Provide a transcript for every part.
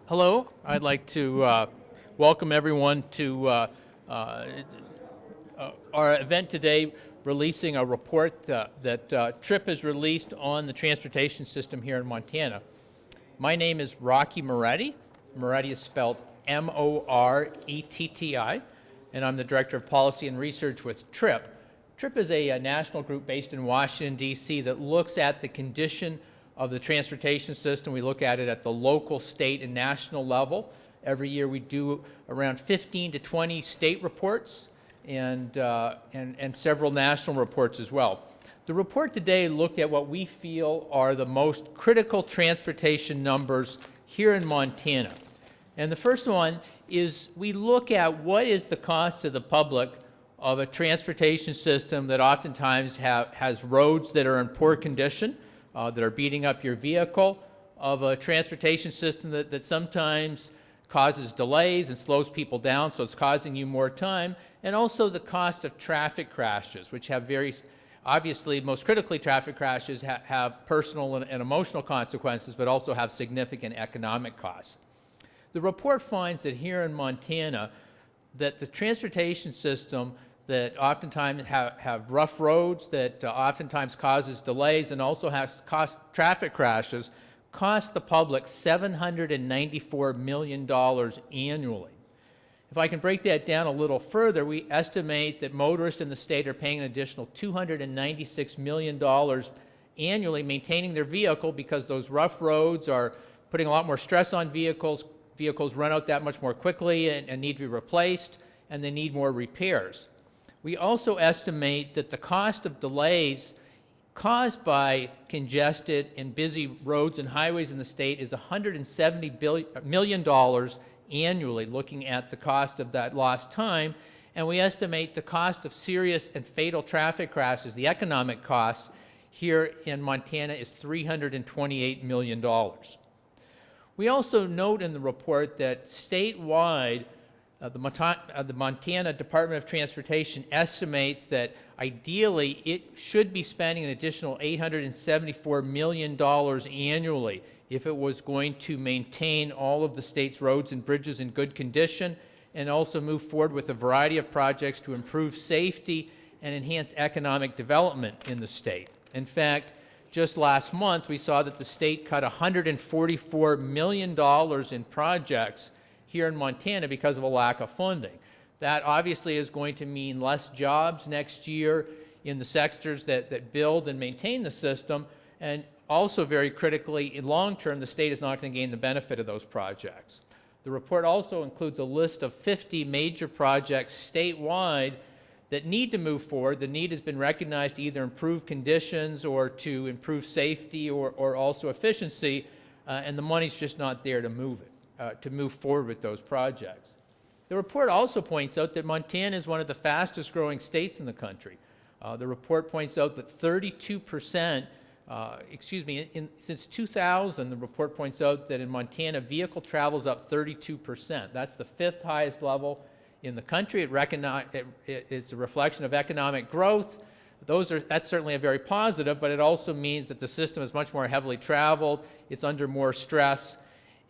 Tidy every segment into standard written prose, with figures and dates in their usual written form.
Hello, I'd like to welcome everyone to our event today, releasing a report that TRIP has released on the transportation system here in Montana. My name is Rocky Moretti. Moretti is spelled M-O-R-E-T-T-I, and I'm the Director of Policy and Research with TRIP. TRIP is a national group based in Washington, D.C. that looks at the condition of the transportation system. We look at it at the local, state, and national level. Every year we do around 15 to 20 state reports and several national reports as well. The report today looked at what we feel are the most critical transportation numbers here in Montana. And the first one is we look at what is the cost to the public of a transportation system that oftentimes has roads that are in poor condition, that are beating up your vehicle, of a transportation system that sometimes causes delays and slows people down, so it's causing you more time, and also the cost of traffic crashes, which have very, obviously, most critically, traffic crashes have personal and emotional consequences, but also have significant economic costs. The report finds that here in Montana, that the transportation system that oftentimes have rough roads, that oftentimes causes delays, and also has traffic crashes, cost the public $794 million annually. If I can break that down a little further, we estimate that motorists in the state are paying an additional $296 million annually maintaining their vehicle because those rough roads are putting a lot more stress on vehicles. Vehicles run out that much more quickly and need to be replaced, and they need more repairs. We also estimate that the cost of delays caused by congested and busy roads and highways in the state is $170 million annually, looking at the cost of that lost time. And we estimate the cost of serious and fatal traffic crashes, the economic costs here in Montana, is $328 million. We also note in the report that statewide, the Montana Department of Transportation estimates that ideally it should be spending an additional $874 million annually if it was going to maintain all of the state's roads and bridges in good condition and also move forward with a variety of projects to improve safety and enhance economic development in the state. In fact, just last month we saw that the state cut $144 million in projects here in Montana because of a lack of funding. That obviously is going to mean less jobs next year in the sectors that build and maintain the system, and also very critically, in long term, the state is not going to gain the benefit of those projects. The report also includes a list of 50 major projects statewide that need to move forward. The need has been recognized to either improve conditions or to improve safety or also efficiency, and the money's just not there to move it. To move forward with those projects. The report also points out that Montana is one of the fastest growing states in the country. The report points out that 32%, since 2000, the report points out that in Montana, vehicle travel's up 32%. That's the fifth highest level in the country. It's a reflection of economic growth. That's certainly a very positive, but it also means that the system is much more heavily traveled, it's under more stress,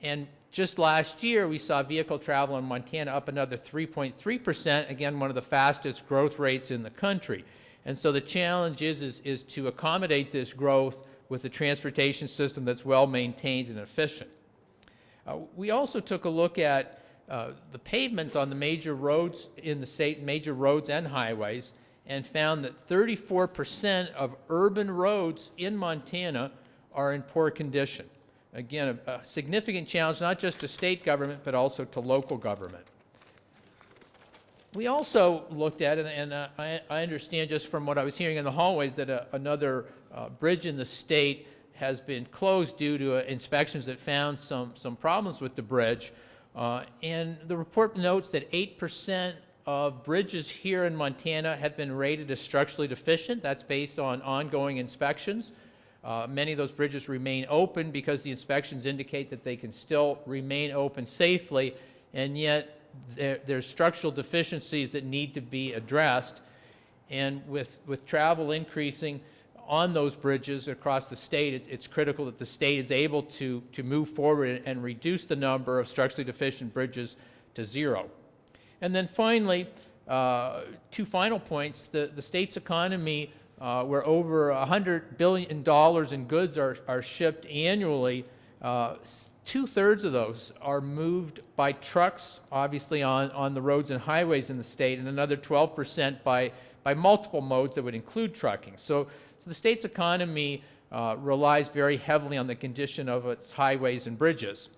and just last year, we saw vehicle travel in Montana up another 3.3%, again, one of the fastest growth rates in the country. And so the challenge is to accommodate this growth with a transportation system that's well maintained and efficient. We also took a look at the pavements on the major roads in the state, major roads and highways, and found that 34% of urban roads in Montana are in poor condition. Again, a significant challenge, not just to state government, but also to local government. We also looked at, and I understand just from what I was hearing in the hallways, that another bridge in the state has been closed due to inspections that found some problems with the bridge. And the report notes that 8% of bridges here in Montana have been rated as structurally deficient. That's based on ongoing inspections. Many of those bridges remain open because the inspections indicate that they can still remain open safely, and yet there's structural deficiencies that need to be addressed. And with travel increasing, on those bridges across the state. It's critical that the state is able to move forward and reduce the number of structurally deficient bridges to zero. And then finally, two final points. The state's economy, where over $100 billion in goods are shipped annually, 2/3 of those are moved by trucks, obviously on the roads and highways in the state, and another 12% by multiple modes that would include trucking. So the state's economy relies very heavily on the condition of its highways and bridges.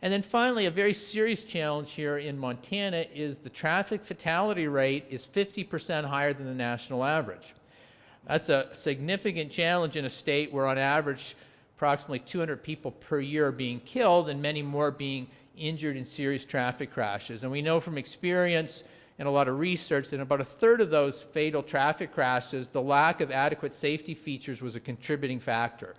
And then finally, a very serious challenge here in Montana is the traffic fatality rate is 50% higher than the national average. That's a significant challenge in a state where on average approximately 200 people per year are being killed and many more being injured in serious traffic crashes. And we know from experience and a lot of research that in about 1/3 of those fatal traffic crashes, the lack of adequate safety features was a contributing factor.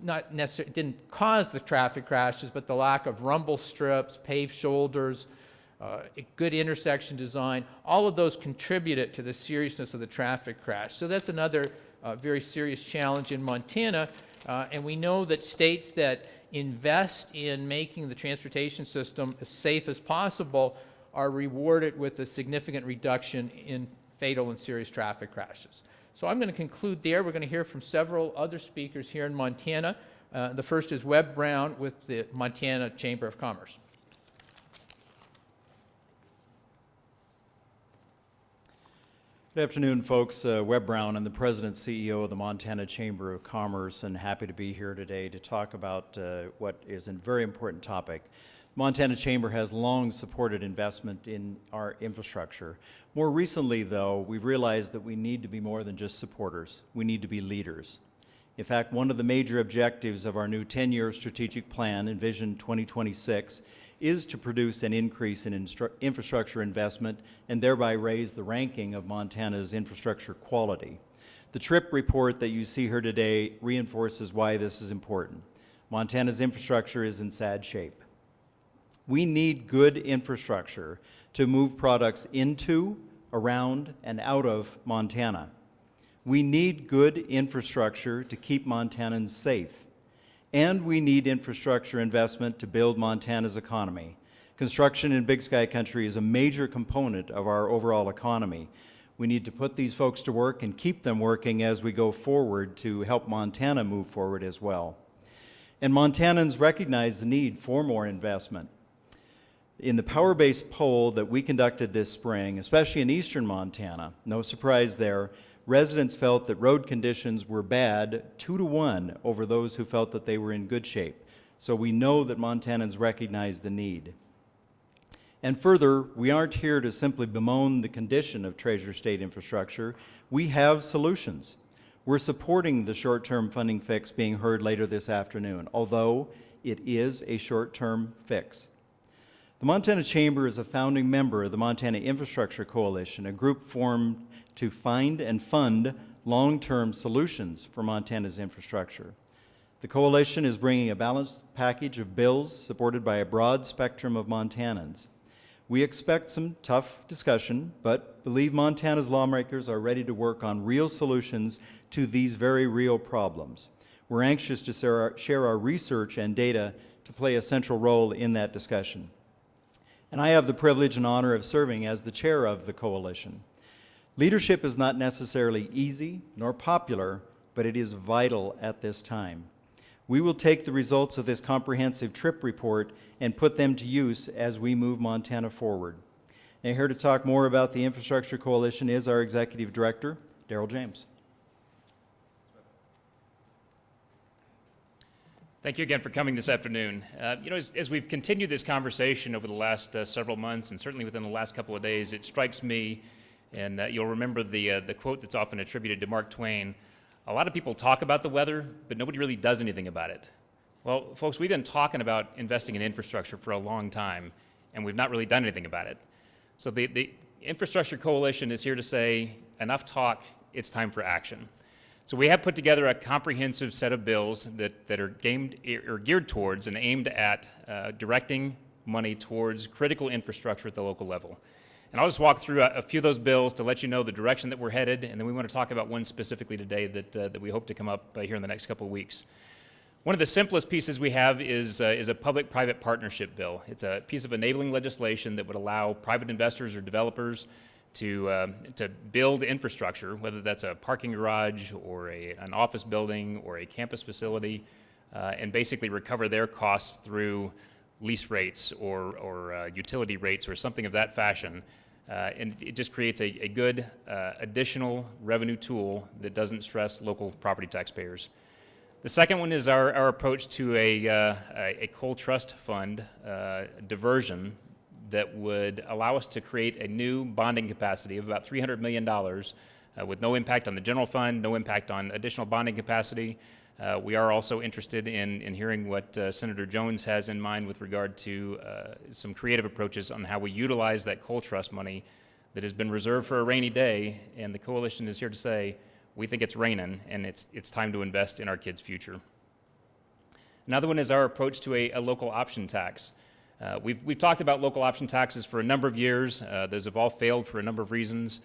Not necessarily didn't cause the traffic crashes, but the lack of rumble strips, paved shoulders, good intersection design, all of those contributed to the seriousness of the traffic crash. So that's another very serious challenge in Montana. And we know that states that invest in making the transportation system as safe as possible are rewarded with a significant reduction in fatal and serious traffic crashes. So I'm going to conclude there. We're going to hear from several other speakers here in Montana. The first is Webb Brown with the Montana Chamber of Commerce. Good afternoon, folks. Webb Brown. I'm the President and CEO of the Montana Chamber of Commerce, and happy to be here today to talk about what is a very important topic. Montana Chamber has long supported investment in our infrastructure. More recently, though, we've realized that we need to be more than just supporters. We need to be leaders. In fact, one of the major objectives of our new 10-year strategic plan, Envision 2026, is to produce an increase in infrastructure investment and thereby raise the ranking of Montana's infrastructure quality. The TRIP report that you see here today reinforces why this is important. Montana's infrastructure is in sad shape. We need good infrastructure to move products into, around, and out of Montana. We need good infrastructure to keep Montanans safe. And we need infrastructure investment to build Montana's economy. Construction in Big Sky Country is a major component of our overall economy. We need to put these folks to work and keep them working as we go forward to help Montana move forward as well. And Montanans recognize the need for more investment. In the power-based poll that we conducted this spring, especially in eastern Montana, no surprise there, residents felt that road conditions were bad 2-to-1 over those who felt that they were in good shape. So we know that Montanans recognize the need. And further, we aren't here to simply bemoan the condition of Treasure State infrastructure. We have solutions. We're supporting the short-term funding fix being heard later this afternoon, although it is a short-term fix. The Montana Chamber is a founding member of the Montana Infrastructure Coalition, a group formed to find and fund long-term solutions for Montana's infrastructure. The coalition is bringing a balanced package of bills supported by a broad spectrum of Montanans. We expect some tough discussion, but believe Montana's lawmakers are ready to work on real solutions to these very real problems. We're anxious to share our research and data to play a central role in that discussion. And I have the privilege and honor of serving as the chair of the coalition. Leadership is not necessarily easy nor popular, but it is vital at this time. We will take the results of this comprehensive TRIP report and put them to use as we move Montana forward. Now, here to talk more about the Infrastructure Coalition is our Executive Director, Darrell James. Thank you again for coming this afternoon. As we've continued this conversation over the last several months, and certainly within the last couple of days, it strikes me, and you'll remember the quote that's often attributed to Mark Twain, a lot of people talk about the weather, but nobody really does anything about it. Well, folks, we've been talking about investing in infrastructure for a long time, and we've not really done anything about it. So the Infrastructure Coalition is here to say, enough talk, it's time for action. So we have put together a comprehensive set of bills that are geared towards and aimed at directing money towards critical infrastructure at the local level. And I'll just walk through a few of those bills to let you know the direction that we're headed, and then we want to talk about one specifically today that we hope to come up here in the next couple of weeks. One of the simplest pieces we have is a public-private partnership bill. It's a piece of enabling legislation that would allow private investors or developers to build infrastructure, whether that's a parking garage or an office building or a campus facility, and basically recover their costs through lease rates or utility rates or something of that fashion. And it just creates a good additional revenue tool that doesn't stress local property taxpayers. The second one is our approach to a coal trust fund diversion that would allow us to create a new bonding capacity of about $300 million with no impact on the general fund, no impact on additional bonding capacity. We are also interested in hearing what Senator Jones has in mind with regard to some creative approaches on how we utilize that coal trust money that has been reserved for a rainy day, and the coalition is here to say, we think it's raining, and it's time to invest in our kids' future. Another one is our approach to a local option tax. We've talked about local option taxes for a number of years. Those have all failed for a number of reasons.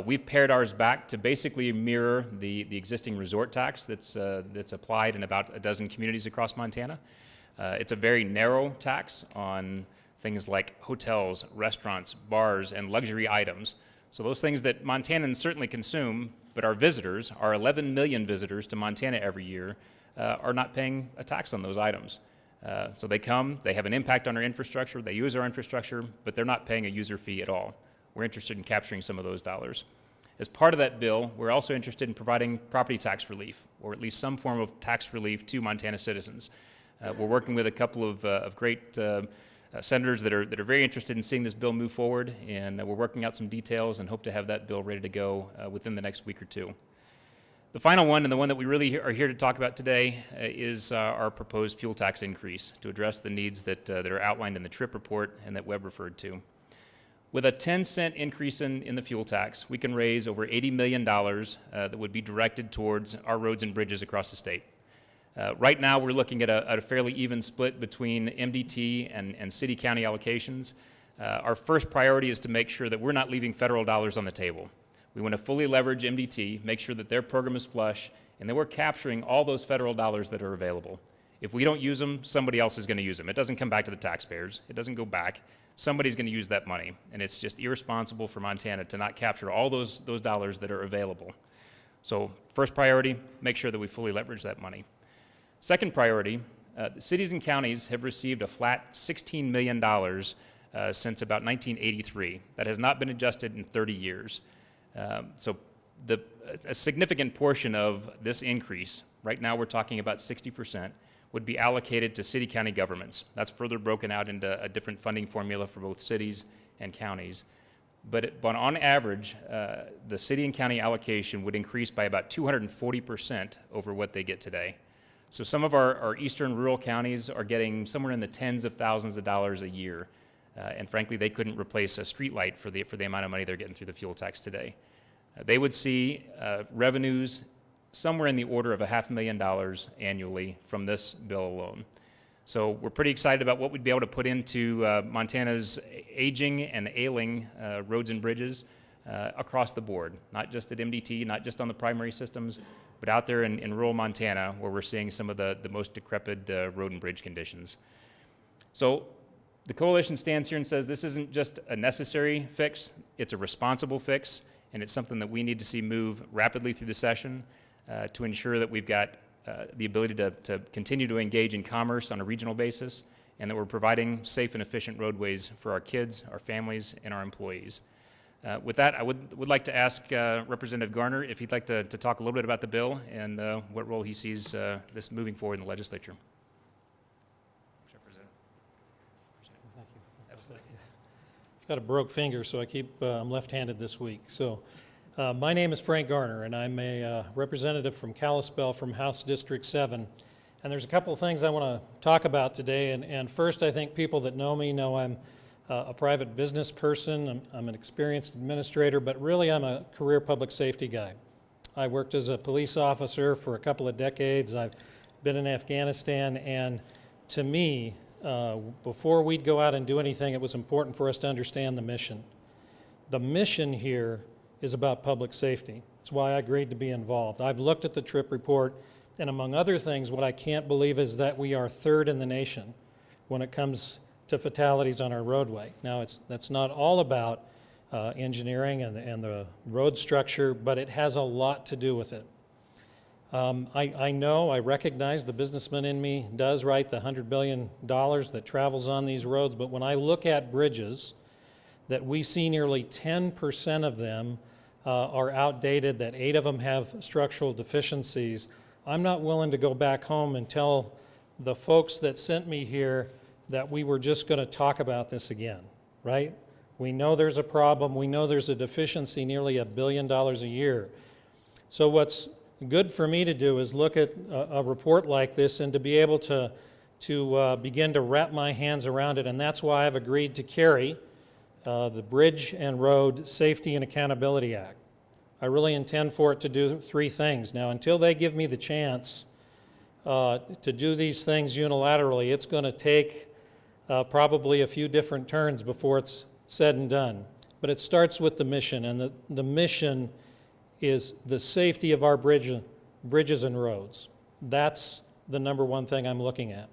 We've pared ours back to basically mirror the existing resort tax that's applied in about a dozen communities across Montana. It's a very narrow tax on things like hotels, restaurants, bars, and luxury items. So those things that Montanans certainly consume, but our visitors, our 11 million visitors to Montana every year, are not paying a tax on those items. So they come, they have an impact on our infrastructure, they use our infrastructure, but they're not paying a user fee at all. We're interested in capturing some of those dollars. As part of that bill, we're also interested in providing property tax relief, or at least some form of tax relief to Montana citizens. We're working with a couple of great senators that are very interested in seeing this bill move forward, and we're working out some details and hope to have that bill ready to go within the next week or two. The final one, and the one that we really are here to talk about today, is our proposed fuel tax increase to address the needs that are outlined in the TRIP report and that Webb referred to. With a 10-cent increase in the fuel tax, we can raise over $80 million that would be directed towards our roads and bridges across the state. Right now, we're looking at a fairly even split between MDT and city-county allocations. Our first priority is to make sure that we're not leaving federal dollars on the table. We want to fully leverage MDT, make sure that their program is flush, and that we're capturing all those federal dollars that are available. If we don't use them, somebody else is going to use them. It doesn't come back to the taxpayers. It doesn't go back. Somebody's going to use that money, and it's just irresponsible for Montana to not capture all those dollars that are available. So first priority, make sure that we fully leverage that money. Second priority, cities and counties have received a flat $16 million since about 1983. That has not been adjusted in 30 years. So a significant portion of this increase, right now we're talking about 60%, would be allocated to city-county governments. That's further broken out into a different funding formula for both cities and counties. But on average, the city and county allocation would increase by about 240% over what they get today. So some of our eastern rural counties are getting somewhere in the tens of thousands of dollars a year. And frankly, they couldn't replace a street light for the amount of money they're getting through the fuel tax today. They would see revenues somewhere in the order of $500,000 annually from this bill alone. So we're pretty excited about what we'd be able to put into Montana's aging and ailing roads and bridges across the board, not just at MDT, not just on the primary systems, but out there in rural Montana where we're seeing some of the most decrepit road and bridge conditions. So the coalition stands here and says this isn't just a necessary fix, it's a responsible fix, and it's something that we need to see move rapidly through the session to ensure that we've got the ability to continue to engage in commerce on a regional basis, and that we're providing safe and efficient roadways for our kids, our families, and our employees. With that, I would like to ask Representative Garner if he'd like to talk a little bit about the bill and what role he sees this moving forward in the legislature. Thank you. Absolutely. I've got a broke finger, so I'm left-handed this week. So my name is Frank Garner, and I'm a representative from Kalispell from House District 7. And there's a couple of things I want to talk about today. And first, I think people that know me know I'm a private business person. I'm an experienced administrator, but really I'm a career public safety guy. I worked as a police officer for a couple of decades. I've been in Afghanistan, and to me, before we'd go out and do anything, it was important for us to understand the mission. the mission here is about public safety. That's why I agreed to be involved. I've looked at the TRIP report, and among other things, what I can't believe is that we are third in the nation when it comes to fatalities on our roadway. Now, that's not all about engineering and the road structure, but it has a lot to do with it. I recognize the businessman in me does write the $100 billion that travels on these roads, but when I look at bridges, that we see nearly 10% of them are outdated, that 8 of them have structural deficiencies, I'm not willing to go back home and tell the folks that sent me here that we were just going to talk about this again, right? We know there's a problem. We know there's a deficiency nearly $1 billion a year. So what's good for me to do is look at a report like this and to be able to begin to wrap my hands around it, and that's why I've agreed to carry the Bridge and Road Safety and Accountability Act. I really intend for it to do 3 things. Now, until they give me the chance to do these things unilaterally, it's going to take probably a few different turns before it's said and done. But it starts with the mission, and the mission is the safety of our bridges and roads. That's the number one thing I'm looking at.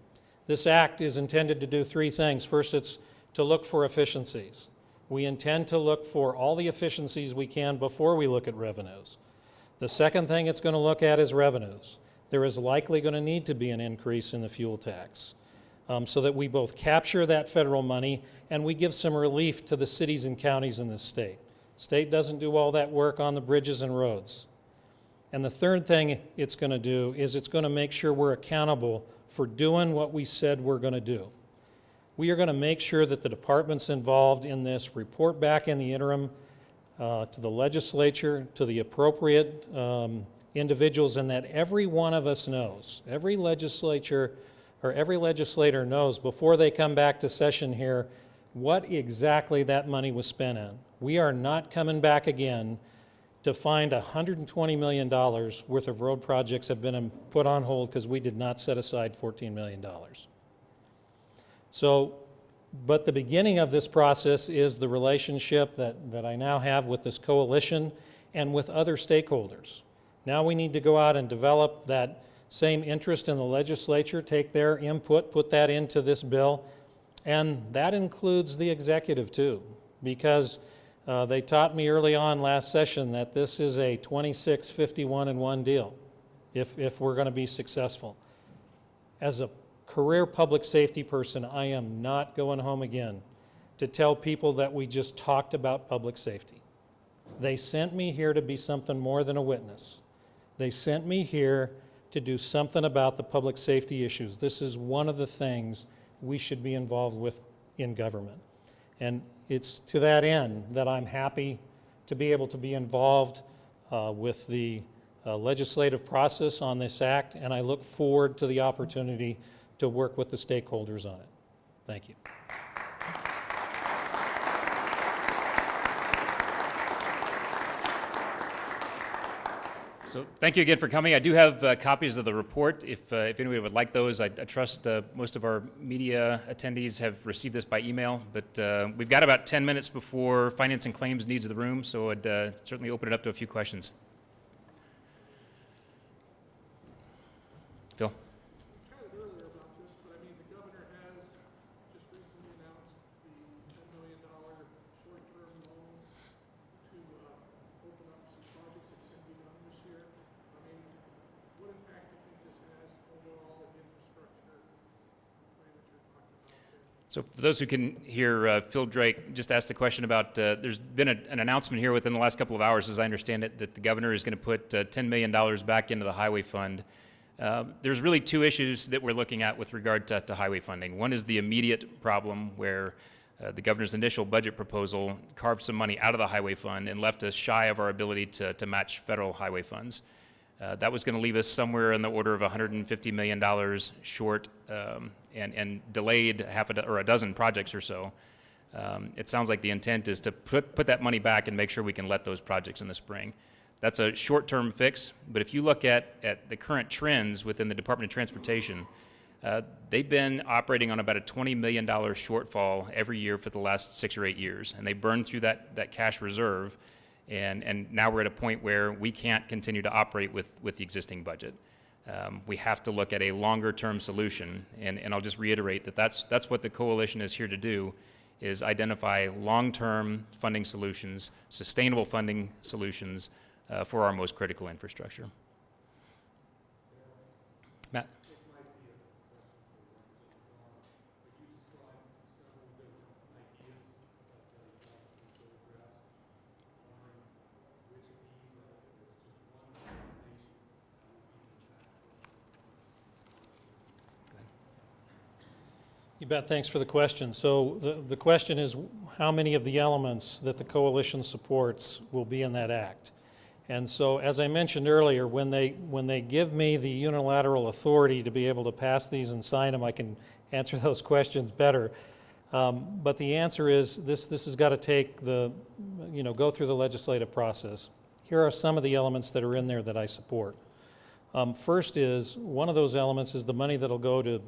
This act is intended to do 3 things. First, it's to look for efficiencies. We intend to look for all the efficiencies we can before we look at revenues. The second thing it's going to look at is revenues. There is likely going to need to be an increase in the fuel tax so that we both capture that federal money and we give some relief to the cities and counties in this state. State doesn't do all that work on the bridges and roads. And the third thing it's going to do is it's going to make sure we're accountable for doing what we said we're going to do. We are going to make sure that the departments involved in this report back in the interim to the legislature, to the appropriate individuals, and that every one of us knows, every legislator knows before they come back to session here what exactly that money was spent on. We are not coming back again to find $120 million worth of road projects have been put on hold because we did not set aside $14 million. So, but the beginning of this process is the relationship that I now have with this coalition and with other stakeholders. Now we need to go out and develop that same interest in the legislature, take their input, put that into this bill, and that includes the executive too, because they taught me early on last session that this is a 26, 51, and 1 deal if we're going to be successful. As a career public safety person, I am not going home again to tell people that we just talked about public safety. They sent me here to be something more than a witness. They sent me here to do something about the public safety issues. This is one of the things we should be involved with in government. And it's to that end that I'm happy to be able to be involved with the legislative process on this act, and I look forward to the opportunity to work with the stakeholders on it. Thank you. So thank you again for coming. I do have copies of the report. If anybody would like those, I trust most of our media attendees have received this by email, but we've got about 10 minutes before Finance and Claims needs the room, so I'd certainly open it up to a few questions. Phil? Chatted earlier about this, but I mean, the governor has just recently announced the $10 million short-term loan to open up some projects that can be done this year. I mean, what impact do you think this has overall in the infrastructure plan that you're talking about there? So for those who can hear, Phil Drake just asked a question about, there's been an announcement here within the last couple of hours, as I understand it, that the governor is going to put $10 million back into the highway fund. There's really 2 issues that we're looking at with regard to highway funding. One is the immediate problem where the governor's initial budget proposal carved some money out of the highway fund and left us shy of our ability to match federal highway funds. That was going to leave us somewhere in the order of $150 million short and delayed a dozen projects or so. It sounds like the intent is to put that money back and make sure we can let those projects in the spring. That's a short-term fix, but if you look at the current trends within the Department of Transportation, They've been operating on about a $20 million shortfall every year for the last 6 or 8 years, and they burned through that cash reserve, and now we're at a point where we can't continue to operate with the existing budget. We have to look at a longer-term solution, and I'll just reiterate that that's what the coalition is here to do, is identify long-term funding solutions, sustainable funding solutions for our most critical infrastructure. Matt? You bet, thanks for the question. So the question is, how many of the elements that the coalition supports will be in that act? And so, as I mentioned earlier, when they give me the unilateral authority to be able to pass these and sign them, I can answer those questions better. But the answer is, this has got to take go through the legislative process. Here are some of the elements that are in there that I support. First is, one of those elements is the money that'll go to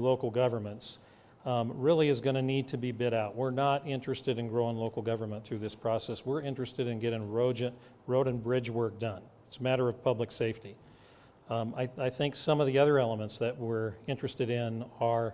local governments. Really is going to need to be bid out. We're not interested in growing local government through this process. We're interested in getting road and bridge work done. It's a matter of public safety. I think some of the other elements that we're interested in are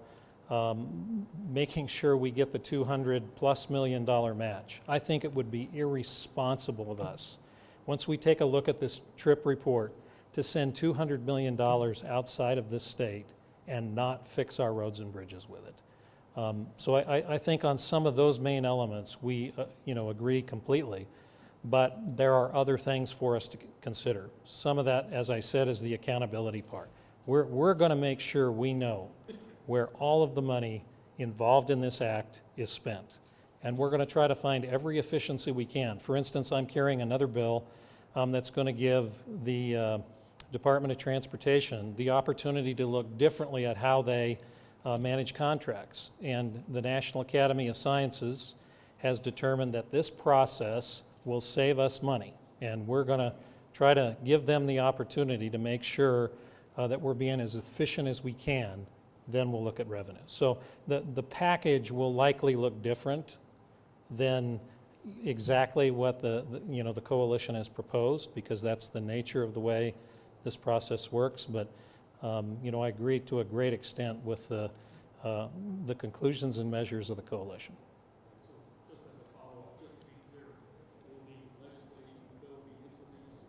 making sure we get the $200+ million match. I think it would be irresponsible of us, once we take a look at this TRIP report, to send $200 million outside of this state and not fix our roads and bridges with it. So I think on some of those main elements, we agree completely, but there are other things for us to consider. Some of that, as I said, is the accountability part. We're going to make sure we know where all of the money involved in this act is spent, and we're going to try to find every efficiency we can. For instance, I'm carrying another bill that's going to give the Department of Transportation the opportunity to look differently at how they manage contracts. And the National Academy of Sciences has determined that this process will save us money. And we're going to try to give them the opportunity to make sure that we're being as efficient as we can. Then we'll look at revenue. So the package will likely look different than exactly what the coalition has proposed, because that's the nature of the way this process works. But I agree to a great extent with the conclusions and measures of the coalition. Just as a follow-up, just to be clear, will the legislation bill be introduced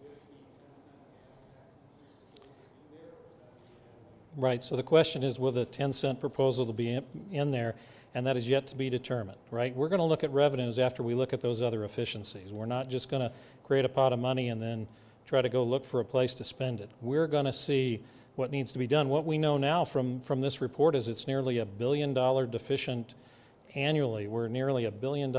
with the 10-cent gas tax increase in there, or is that the end? Right, so the question is, will the 10-cent proposal to be in there, and that is yet to be determined, right? We're going to look at revenues after we look at those other efficiencies. We're not just going to create a pot of money and then try to go look for a place to spend it. We're going to see what needs to be done. What we know now from this report is it's nearly $1 billion deficient annually. We're nearly $1 billion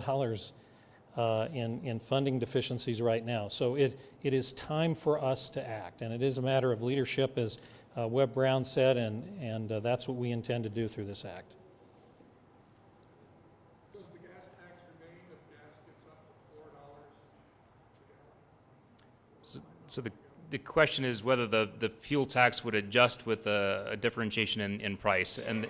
in funding deficiencies right now. So it is time for us to act, and it is a matter of leadership, as Webb Brown said, and that's what we intend to do through this act. Does the gas tax remain if gas gets up to $4 a gallon? So the question is whether the fuel tax would adjust with a differentiation in price. And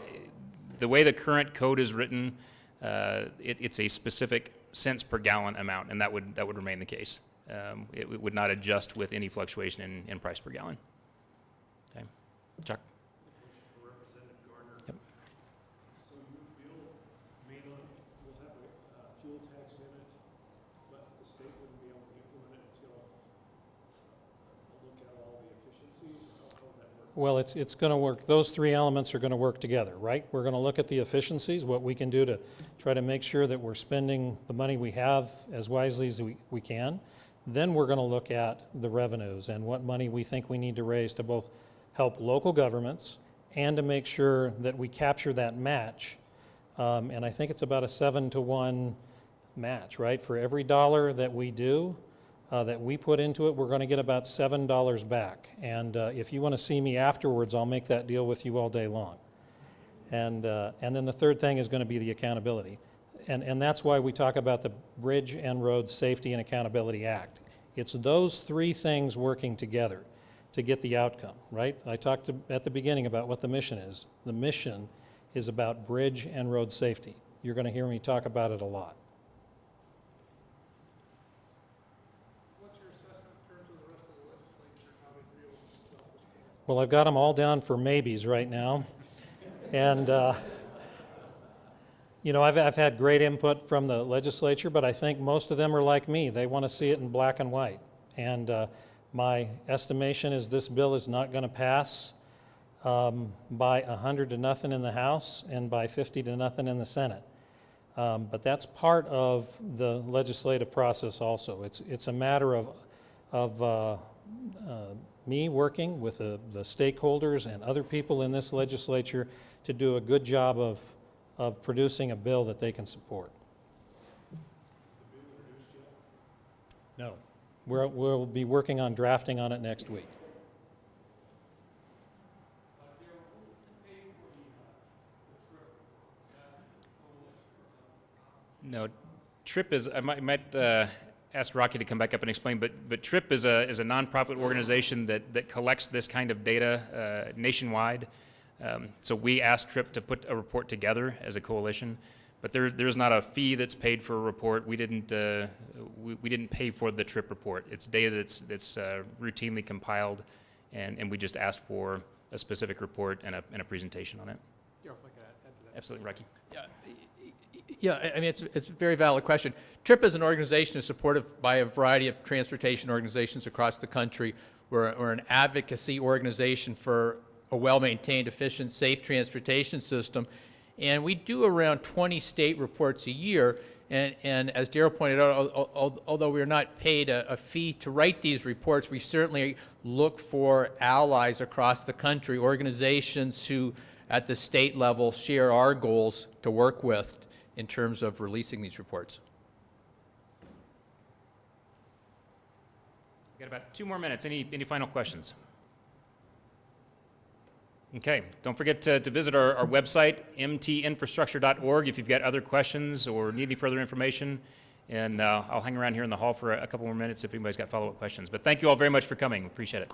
the way the current code is written, it's a specific cents per gallon amount, and that would remain the case. It would not adjust with any fluctuation in price per gallon. Okay. Chuck? Yep. So you feel mainly will have a fuel tax in it, but the state wouldn't be able to implement it until look at all the efficiencies? How would that work? Well, it's going to work. Those three elements are going to work together, right? We're going to look at the efficiencies, what we can do to try to make sure that we're spending the money we have as wisely as we can. Then we're going to look at the revenues and what money we think we need to raise to both help local governments and to make sure that we capture that match. And I think it's about a 7-to-1 match, right? For every dollar that we do, that we put into it, we're going to get about $7 back. And if you want to see me afterwards, I'll make that deal with you all day long. And then the third thing is going to be the accountability. And that's why we talk about the Bridge and Road Safety and Accountability Act. It's those three things working together. to get the outcome, right? I talked at the beginning about what the mission is. The mission is about bridge and road safety. You're going to hear me talk about it a lot. What's your assessment in terms of the rest of the legislature, how they feel about this point? Well, I've got them all down for maybes right now. And, you know, I've had great input from the legislature, but I think most of them are like me. They want to see it in black and white. And my estimation is this bill is not going to pass by 100-0 in the House and by 50-0 in the Senate. But that's part of the legislative process also. It's a matter of me working with the stakeholders and other people in this legislature to do a good job of producing a bill that they can support. No. We'll be working on drafting on it next week. No, TRIP is, I might ask Rocky to come back up and explain, but TRIP is a nonprofit organization that collects this kind of data nationwide. So we asked TRIP to put a report together as a coalition, but there's not a fee that's paid for a report. We didn't pay for the TRIP report. It's data that's routinely compiled, and we just asked for a specific report and a presentation on it. Yeah, if I could add to that. Absolutely, Rocky. Yeah, I mean, it's a very valid question. TRIP is an organization that's supported by a variety of transportation organizations across the country. We're an advocacy organization for a well-maintained, efficient, safe transportation system. And we do around 20 state reports a year. And as Darrell pointed out, although we're not paid a fee to write these reports, we certainly look for allies across the country, organizations who at the state level share our goals to work with in terms of releasing these reports. We've got about 2 more minutes. Any final questions? Okay, don't forget to visit our website, mtinfrastructure.org, if you've got other questions or need any further information. And I'll hang around here in the hall for a couple more minutes if anybody's got follow-up questions. But thank you all very much for coming. Appreciate it.